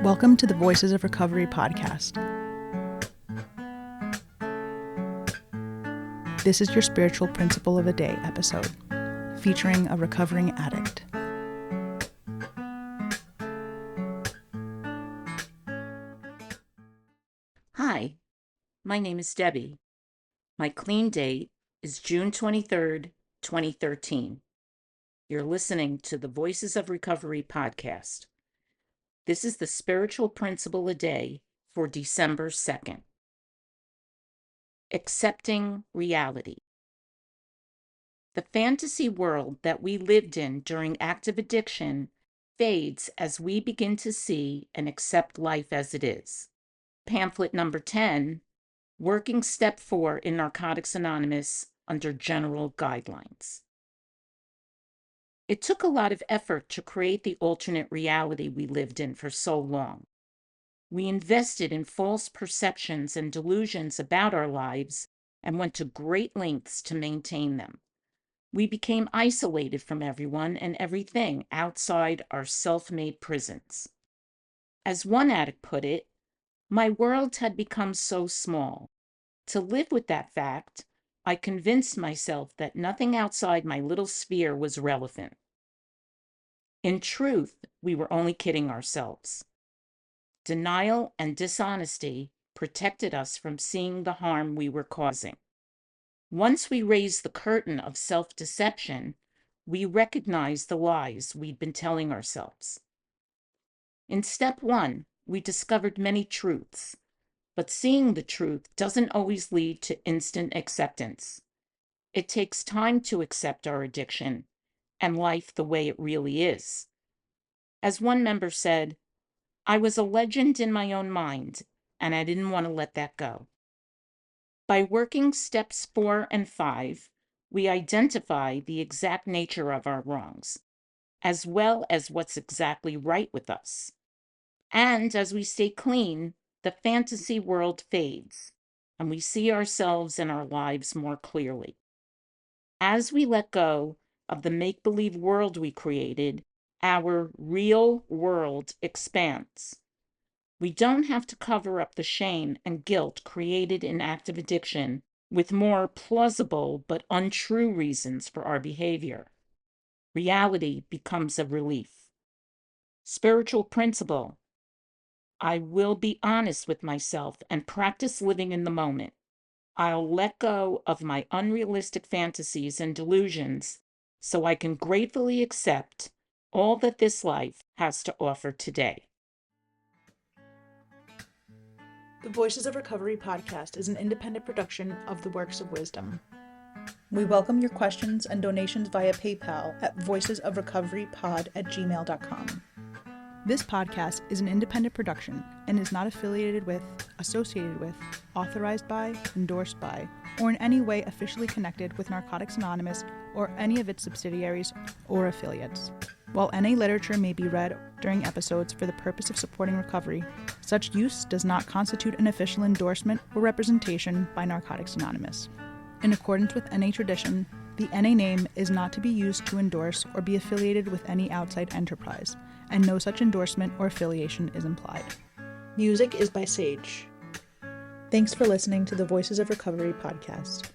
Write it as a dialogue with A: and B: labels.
A: Welcome to the Voices of Recovery podcast. This is your spiritual principle of a day episode, featuring a recovering addict.
B: Hi, my name is Debbie. My clean date is June 23rd, 2013. You're listening to the Voices of Recovery podcast. This is the spiritual principle a day for December 2nd. Accepting reality. The fantasy world that we lived in during active addiction fades as we begin to see and accept life as it is. Pamphlet number 10, Working Step 4 in Narcotics Anonymous under General Guidelines. It took a lot of effort to create the alternate reality we lived in for so long. We invested in false perceptions and delusions about our lives and went to great lengths to maintain them. We became isolated from everyone and everything outside our self-made prisons. As one addict put it, my world had become so small. To live with that fact, I convinced myself that nothing outside my little sphere was relevant. In truth, we were only kidding ourselves. Denial and dishonesty protected us from seeing the harm we were causing. Once we raised the curtain of self-deception, we recognized the lies we'd been telling ourselves. In step 1, we discovered many truths, but seeing the truth doesn't always lead to instant acceptance. It takes time to accept our addiction and life the way it really is. As one member said, I was a legend in my own mind, and I didn't want to let that go. By working steps 4 and 5, we identify the exact nature of our wrongs, as well as what's exactly right with us. And as we stay clean, the fantasy world fades, and we see ourselves and our lives more clearly. As we let go of the make-believe world we created, our real world expands. We don't have to cover up the shame and guilt created in active addiction with more plausible but untrue reasons for our behavior. Reality becomes a relief. Spiritual principle. I will be honest with myself and practice living in the moment. I'll let go of my unrealistic fantasies and delusions so I can gratefully accept all that this life has to offer today.
A: The Voices of Recovery podcast is an independent production of the Works of Wisdom. We welcome your questions and donations via PayPal at voicesofrecoverypod@gmail.com. This podcast is an independent production and is not affiliated with, associated with, authorized by, endorsed by, or in any way officially connected with Narcotics Anonymous or any of its subsidiaries or affiliates. While NA literature may be read during episodes for the purpose of supporting recovery, such use does not constitute an official endorsement or representation by Narcotics Anonymous. In accordance with NA tradition, the NA name is not to be used to endorse or be affiliated with any outside enterprise, and no such endorsement or affiliation is implied. Music is by Sage. Thanks for listening to the Voices of Recovery podcast.